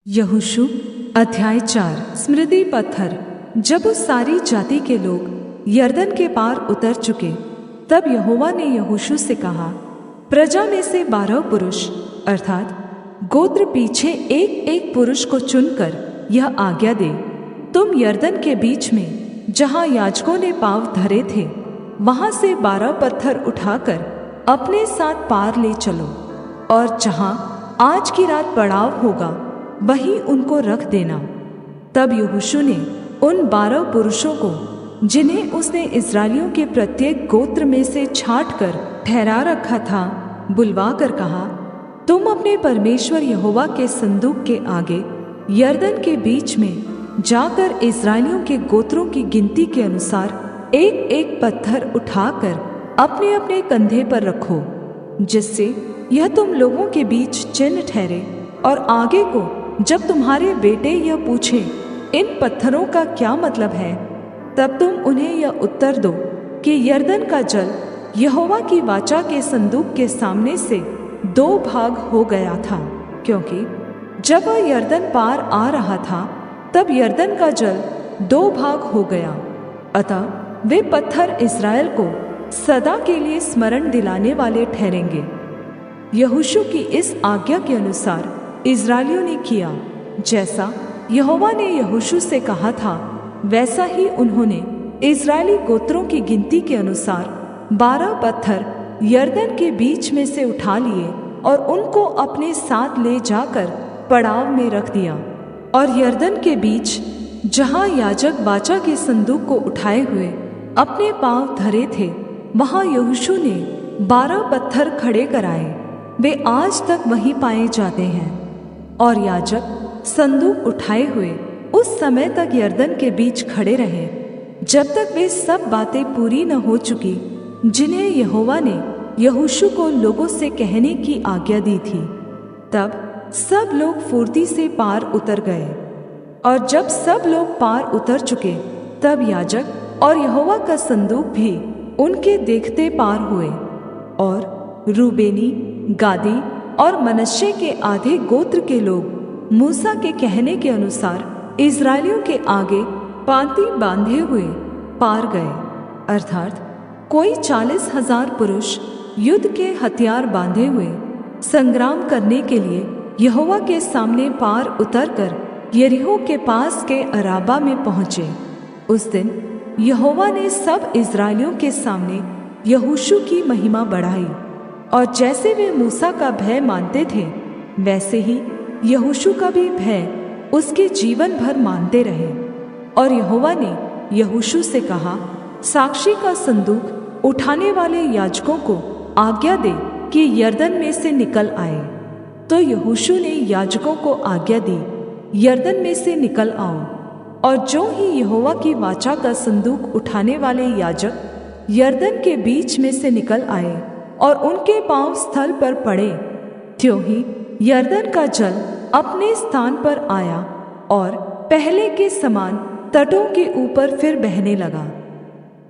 यहोशू अध्याय 4। स्मृति पत्थर। जब उस सारी जाति के लोग यरदन के पार उतर चुके, तब यहोवा ने यहोशू से कहा, प्रजा में से 12 पुरुष अर्थात गोत्र पीछे एक एक पुरुष को चुनकर यह आज्ञा दे, तुम यरदन के बीच में जहाँ याजकों ने पाँव धरे थे, वहाँ से 12 पत्थर उठाकर अपने साथ पार ले चलो, और जहाँ आज की रात पड़ाव होगा वहीं उनको रख देना। तब यहोशू ने उन 12 पुरुषों को, जिन्हें उसने इस्राएलियों के प्रत्येक गोत्र में से छांटकर ठहरा रखा था, बुलवाकर कहा, तुम अपने परमेश्वर यहोवा के संदूक के आगे यरदन के बीच में जाकर इस्राएलियों के गोत्रों की गिनती के अनुसार एक एक पत्थर उठाकर अपने अपने कंधे पर रखो, जिससे यह तुम लोगों के बीच चिन्ह ठहरे। और आगे को जब तुम्हारे बेटे यह पूछें, इन पत्थरों का क्या मतलब है, तब तुम उन्हें यह उत्तर दो कि यरदन का जल यहोवा की वाचा के संदूक के सामने से 2 भाग हो गया था, क्योंकि जब वह यरदन पार आ रहा था, तब यरदन का जल 2 भाग हो गया। अतः वे पत्थर इस्राएल को सदा के लिए स्मरण दिलाने वाले ठहरेंगे। यहोशू की इस आज्ञा के अनुसार इस्राएलियों ने किया, जैसा यहोवा ने यहोशू से कहा था, वैसा ही उन्होंने इस्राएली गोत्रों की गिनती के अनुसार 12 पत्थर यरदन के बीच में से उठा लिए और उनको अपने साथ ले जाकर पड़ाव में रख दिया। और यरदन के बीच जहाँ याजक वाचा के संदूक को उठाए हुए अपने पाँव धरे थे, वहाँ यहोशू ने 12 पत्थर खड़े कराए। वे आज तक वहीं पाए जाते हैं। और याजक संदूक उठाए हुए उस समय तक यरदन के बीच खड़े रहे, जब तक वे सब बातें पूरी न हो चुकी जिन्हें यहोवा ने यहोशू को लोगों से कहने की आज्ञा दी थी। तब सब लोग फुर्ती से पार उतर गए। और जब सब लोग पार उतर चुके, तब याजक और यहोवा का संदूक भी उनके देखते पार हुए। और रूबेनी, गादी और मनश्शे के आधे गोत्र के लोग मूसा के कहने के अनुसार इस्राएलियों के आगे पाँति बांधे हुए पार गए, अर्थात कोई 40,000 पुरुष युद्ध के हथियार बांधे हुए संग्राम करने के लिए यहोवा के सामने पार उतरकर यरीहो के पास के अराबा में पहुँचे। उस दिन यहोवा ने सब इस्राएलियों के सामने यहोशू की महिमा बढ़ाई, और जैसे वे मूसा का भय मानते थे, वैसे ही यहोशू का भी भय उसके जीवन भर मानते रहे। और यहोवा ने यहोशू से कहा, साक्षी का संदूक उठाने वाले याजकों को आज्ञा दे कि यरदन में से निकल आए। तो यहोशू ने याजकों को आज्ञा दी, यरदन में से निकल आओ। और जो ही यहोवा की वाचा का संदूक उठाने वाले याजक यरदन के बीच में से निकल आए और उनके पाँव स्थल पर पड़े, त्यों ही यरदन का जल अपने स्थान पर आया और पहले के समान तटों के ऊपर फिर बहने लगा।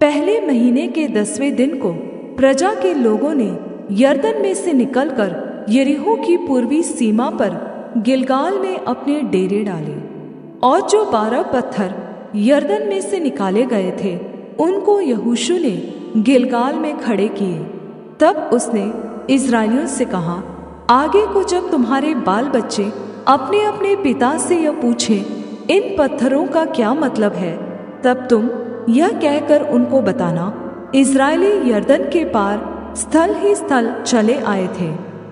पहले महीने के 10वें दिन को प्रजा के लोगों ने यरदन में से निकलकर यरीहो की पूर्वी सीमा पर गिलगाल में अपने डेरे डाले। और जो 12 पत्थर यरदन में से निकाले गए थे, उनको यहोशू ने गिलगाल में खड़े किए। तब उसने इस्राएलियों से कहा, आगे को जब तुम्हारे बाल बच्चे अपने अपने पिता से यह पूछें, इन पत्थरों का क्या मतलब है, तब तुम यह कहकर उनको बताना, इस्राएली यरदन के पार स्थल ही स्थल चले आए थे,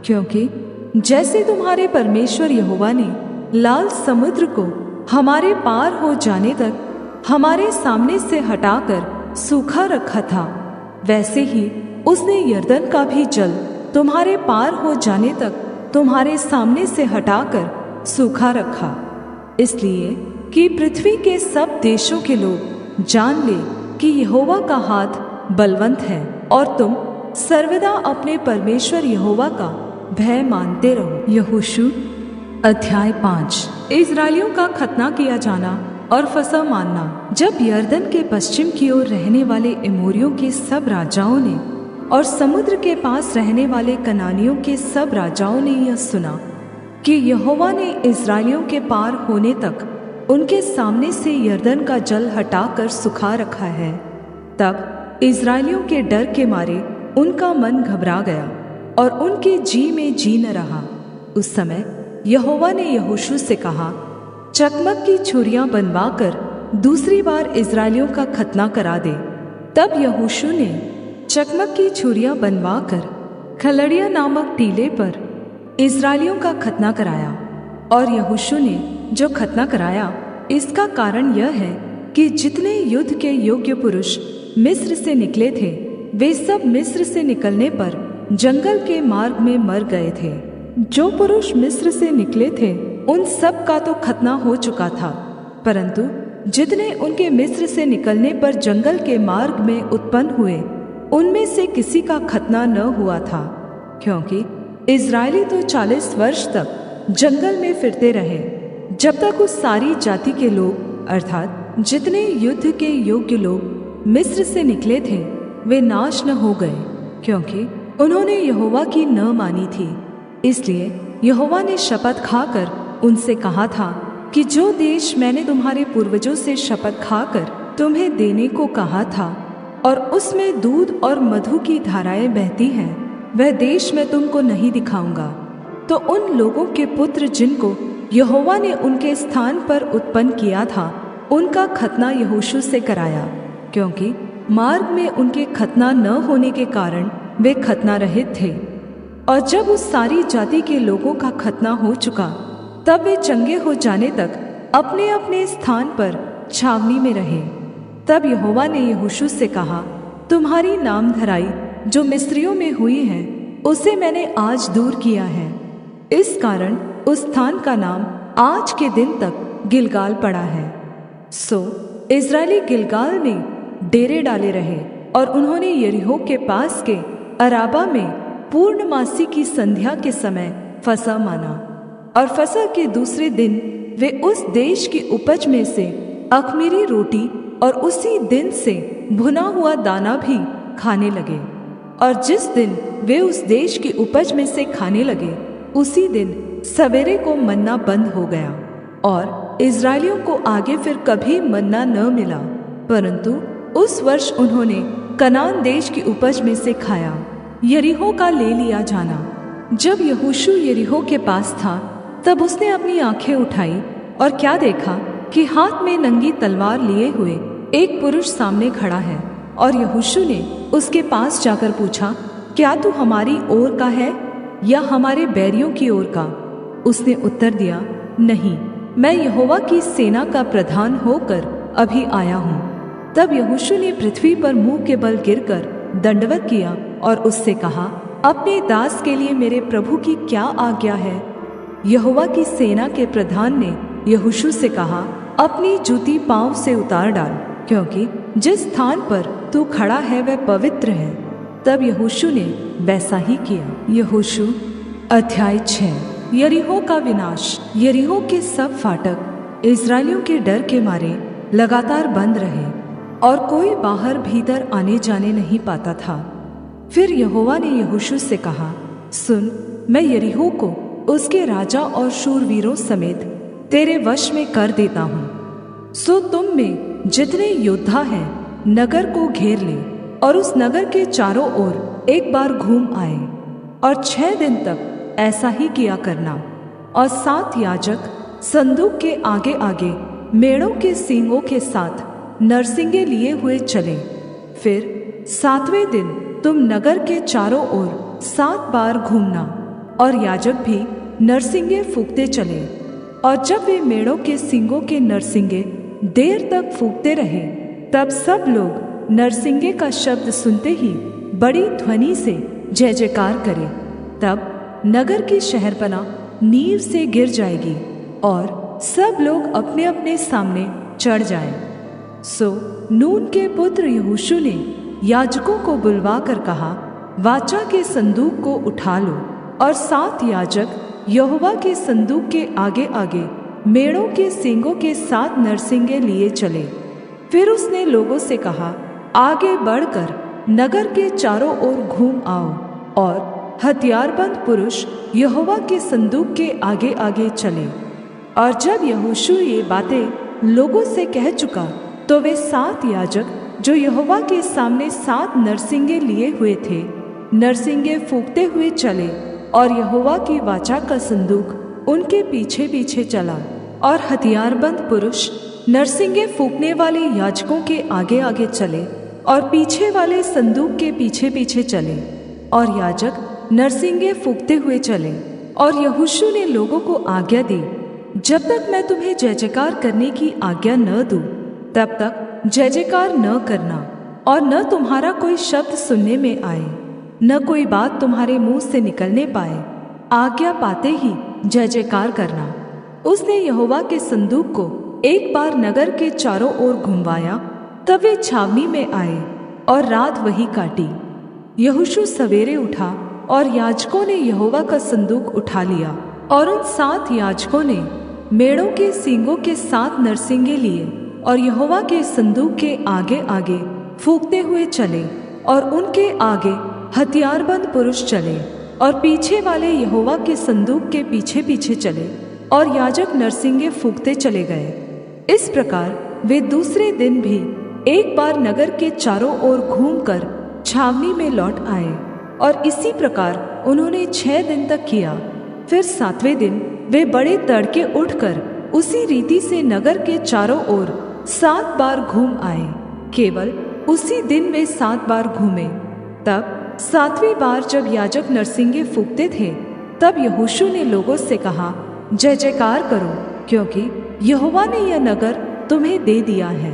क्योंकि जैसे तुम्हारे परमेश्वर यहोवा ने लाल समुद्र को हमारे पार हो जाने तक हमारे सामने से हटाकर सूखा रखा था, वैसे ही उसने यरदन का भी जल तुम्हारे पार हो जाने तक तुम्हारे सामने से हटाकर सूखा रखा, इसलिए कि पृथ्वी के सब देशों के लोग जान ले कि यहोवा का हाथ बलवन्त है, और तुम सर्वदा अपने परमेश्वर यहोवा का भय मानते रहो। यहोशू अध्याय 5। इस्राएलियों का खतना किया जाना और फसह मानना। जब यरदन के पश्चिम की ओर रहने वाले एमोरियों के सब राजाओं ने और समुद्र के पास रहने वाले कनानियों के सब राजाओं ने यह सुना कि यहोवा ने इस्राएलियों के पार होने तक उनके सामने से यरदन का जल हटाकर सुखा रखा है। तब इस्राएलियों के डर के मारे उनका मन घबरा गया और उनके जी में जी न रहा। उस समय यहोवा ने यहोशू से कहा, चकमक की छुरियां बनवाकर दूसरी बार इस्राएलियों का खतना करा दे। तब यहोशू ने चकमक की छुरियां बनवाकर खलड़िया नामक टीले पर इस्राएलियों का खतना कराया। और यहोशू ने जो खतना कराया, इसका कारण यह है कि जितने युद्ध के योग्य पुरुष मिस्र से निकले थे, वे सब मिस्र से निकलने पर जंगल के मार्ग में मर गए थे। जो पुरुष मिस्र से निकले थे, उन सब का तो खतना हो चुका था, परंतु जितने उनके मिस्र से निकलने पर जंगल के मार्ग में उत्पन्न हुए, उनमें से किसी का खतना न हुआ था, क्योंकि इस्राएली तो 40 वर्ष तक जंगल में फिरते रहे, जब तक उस सारी जाति के लोग अर्थात जितने युद्ध के योग्य लोग मिस्र से निकले थे, वे नाश न हो गए, क्योंकि उन्होंने यहोवा की न मानी थी। इसलिए यहोवा ने शपथ खाकर उनसे कहा था कि जो देश मैंने तुम्हारे पूर्वजों से शपथ खाकर तुम्हें देने को कहा था और उसमें दूध और मधु की धाराएं बहती हैं, वह देश मैं तुमको नहीं दिखाऊंगा। तो उन लोगों के पुत्र जिनको यहोवा ने उनके स्थान पर उत्पन्न किया था, उनका खतना यहोशू से कराया, क्योंकि मार्ग में उनके खतना न होने के कारण वे खतना रहित थे। और जब उस सारी जाति के लोगों का खतना हो चुका, तब वे चंगे हो जाने तक अपने अपने स्थान पर छावनी में रहे। तब यहोवा ने यहोशू से कहा, तुम्हारी नामधराई जो मिस्रियों में हुई है, उसे मैंने आज दूर किया है। इस कारण उस स्थान का नाम आज के दिन तक गिलगाल पड़ा है। सो इस्राएली गिलगाल में डेरे डाले रहे, और उन्होंने यरीहो के पास के अराबा में पूर्णमासी की संध्या के समय फसह माना। और फसह के दूसरे दिन वे उस देश की उपज में से अख़मीरी रोटी और उसी दिन से भुना हुआ दाना भी खाने लगे। और जिस दिन वे उस देश की उपज में से खाने लगे, उसी दिन सवेरे को मन्ना बंद हो गया, और इस्राएलियों को आगे फिर कभी मन्ना न मिला, परंतु उस वर्ष उन्होंने कनान देश की उपज में से खाया। यरीहो का ले लिया जाना। जब यहोशू यरीहो के पास था, तब उसने अपनी आंखें उठाई और क्या देखा कि हाथ में नंगी तलवार लिए हुए एक पुरुष सामने खड़ा है। और यहोशू ने उसके पास जाकर पूछा, क्या तू हमारी ओर का है या हमारे बैरियों की ओर का? उसने उत्तर दिया, नहीं, मैं यहोवा की सेना का प्रधान होकर अभी आया हूँ। तब यहोशू ने पृथ्वी पर मुंह के बल गिरकर दंडवत किया और उससे कहा, अपने दास के लिए मेरे प्रभु की क्या आज्ञा है? यहोवा की सेना के प्रधान ने यहोशू से कहा, अपनी जूती पाँव से उतार डाल, क्योंकि जिस स्थान पर तू खड़ा है वह पवित्र है। तब यहोशू ने वैसा ही किया। यहोशू अध्याय 6। यरीहो का विनाश। यरीहो के सब फाटक इस्राएलियों के डर के मारे लगातार बंद रहे, और कोई बाहर भीतर आने जाने नहीं पाता था। फिर यहोवा ने यहोशू से कहा, सुन, मैं यरीहो को उसके राजा और शूरवीरों समेत तेरे वश में कर देता हूँ। सो तुम में जितने योद्धा हैं, नगर को घेर ले और उस नगर के चारों ओर एक बार घूम आए, और 6 दिन तक ऐसा ही किया करना। और 7 याजक संदूक के आगे आगे मेढ़ों के सींगों के साथ नरसिंगे लिए हुए चले। फिर 7वें दिन तुम नगर के चारों ओर 7 बार घूमना, और याजक भी नरसिंगे फूंकते चले। और जब वे मेढ़ों के सींगों के नरसिंगे देर तक फूंकते रहे, तब सब लोग नरसिंगे का शब्द सुनते ही बड़ी ध्वनि से जय जयकार करें। तब नगर की शहरपना नींव से गिर जाएगी और सब लोग अपने अपने सामने चढ़ जाएं। सो नून के पुत्र यहोशू ने याजकों को बुलवा कर कहा, वाचा के संदूक को उठा लो। और 7 याजक यहोवा के संदूक के आगे आगे मेढ़ों के सींगों के 7 नरसिंगे लिए चले। फिर उसने लोगों से कहा, आगे बढ़कर नगर के चारों ओर घूम आओ और हथियारबंद पुरुष यहोवा के संदूक के आगे आगे चले। और जब यहोशू ये बातें लोगों से कह चुका, तो वे 7 याजक जो यहोवा के सामने 7 नरसिंगे लिए हुए थे, नरसिंगे फूंकते हुए चले, और यहोवा की वाचा का संदूक उनके पीछे पीछे चला। और हथियारबंद पुरुष नरसिंगे फूंकने वाले याजकों के आगे आगे चले, और पीछे वाले संदूक के पीछे पीछे चले, और याजक नरसिंगे फूंकते हुए चले। और यहोशू ने लोगों को आज्ञा दी, जब तक मैं तुम्हें जय जयकार करने की आज्ञा न दूं, तब तक जय जयकार न करना, और न तुम्हारा कोई शब्द सुनने में आए, न कोई बात तुम्हारे मुंह से निकलने पाए। आज्ञा पाते ही जय जयकार करना। उसने यहोवा के संदूक को एक बार नगर के चारों ओर घुमवाया, तब वे छावनी में आए और रात वहीं काटी। यहोशू सवेरे उठा और याजकों ने यहोवा का संदूक उठा लिया, और उन 7 याजकों ने मेढ़ों के सींगों के 7 नरसिंगे लिए, और यहोवा के संदूक के आगे आगे फूंकते हुए चले, और उनके आगे हथियारबंद पुरुष चले, और पीछे वाले यहोवा के संदूक के पीछे पीछे चले, और याजक नरसिंगे फूंकते चले गए। इस प्रकार वे दूसरे दिन भी एक बार नगर के चारों ओर घूमकर छावनी में लौट आए, और इसी प्रकार उन्होंने 6 दिन तक किया। फिर 7वें दिन वे बड़े तड़के उठकर उसी रीति से नगर के चारों ओर 7 बार घूम आए। केवल उसी दिन वे 7 बार घूमे। तब 7वीं बार जब याजक नरसिंगे फूंकते थे, तब यहोशू ने लोगों से कहा, जय जयकार करो, क्योंकि यहोवा ने यह नगर तुम्हें दे दिया है,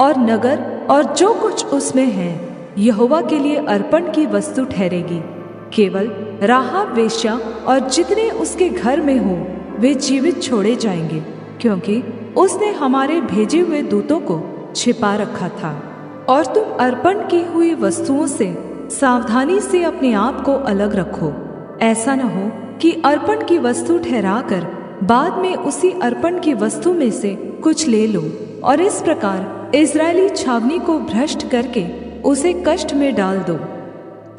और नगर और जो कुछ उसमें है यहोवा के लिए अर्पण की वस्तु ठहरेगी। केवल राहाब वेश्या और जितने उसके घर में हो वे जीवित छोड़े जाएंगे, क्योंकि उसने हमारे भेजे हुए दूतों को छिपा रखा था। और तुम अर्पण की हुई वस्तुओं से सावधानी से अपने आप को अलग रखो, ऐसा न हो कि अर्पण की वस्तु ठहराकर बाद में उसी अर्पण की वस्तु में से कुछ ले लो, और इस प्रकार इस्राएली छावनी को भ्रष्ट करके उसे कष्ट में डाल दो।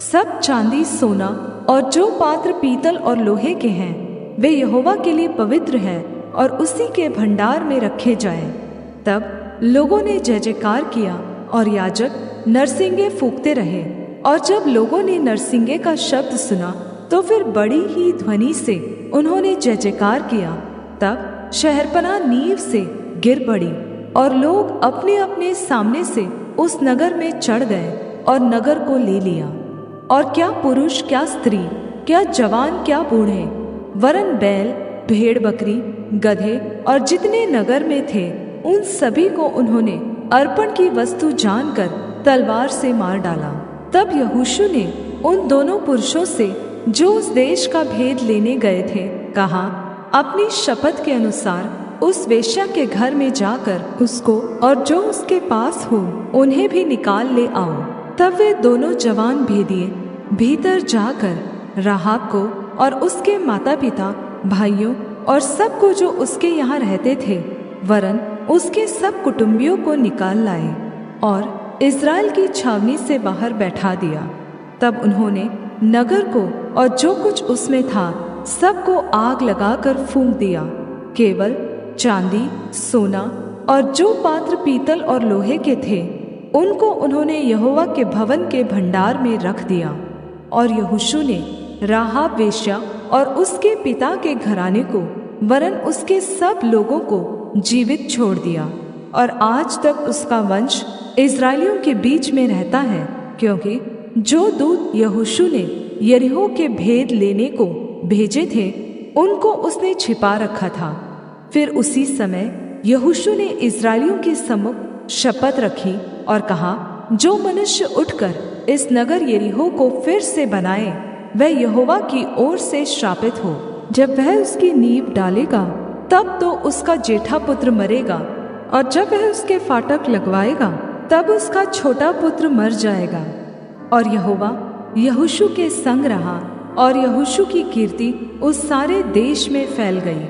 सब चांदी सोना और जो पात्र पीतल और लोहे के हैं वे यहोवा के लिए पवित्र हैं, और उसी के भंडार में रखे जाएं। तब लोगों ने जय जयकार किया, और याजक नरसिंगे फूंकते रहे। और जब लोगों ने नरसिंगे का शब्द सुना, तो फिर बड़ी ही ध्वनि से उन्होंने जय जयकार किया। तब शहरपनाह नींव से गिर पड़ी, और लोग अपने अपने सामने से उस नगर में चढ़ गए और नगर को ले लिया। और क्या पुरुष, क्या स्त्री, क्या जवान, क्या बूढ़े, वरन बैल, भेड़ बकरी, गधे और जितने नगर में थे, उन सभी को उन्होंने अर्पण की वस्तु जानकर तलवार से मार डाला। तब यहोशू ने उन दोनों पुरुषों से जो उस देश का भेद लेने गए थे कहा, अपनी शपथ के अनुसार उस वेश्या के घर में जाकर उसको और जो उसके पास हो उन्हें भी निकाल ले आओ। तब वे दोनों जवान भेदिए भीतर जाकर राहाब को और उसके माता पिता, भाइयों और सबको जो उसके यहाँ रहते थे, वरन उसके सब कुटुंबियों को निकाल लाए, और इस्राएल की छावनी से बाहर बैठा दिया। तब उन्होंने नगर को और जो कुछ उसमें था सबको आग लगाकर फूंक दिया। केवल चांदी, सोना और जो पात्र पीतल और लोहे के थे उनको उन्होंने यहोवा के भवन के भंडार में रख दिया। और यहोशू ने राहाब वेश्या और उसके पिता के घराने को वरन उसके सब लोगों को जीवित छोड़ दिया, और आज तक उसका वंश इस्राएलियों के बीच में रहता है, क्योंकि जो दूत यहोशू ने यरीहो के भेद लेने को भेजे थे उनको उसने छिपा रखा था। फिर उसी समय यहोशू ने इस्राएलियों के सम्मुख शपथ रखी और कहा, जो मनुष्य उठकर इस नगर यरीहो को फिर से बनाए वह यहोवा की ओर से श्रापित हो। जब वह उसकी नींव डालेगा तब तो उसका जेठा पुत्र मरेगा, और जब वह उसके फाटक लगवाएगा तब उसका छोटा पुत्र मर जाएगा। और यहोवा यहोशू के संग रहा, और यहोशू की कीर्ति उस सारे देश में फैल गई।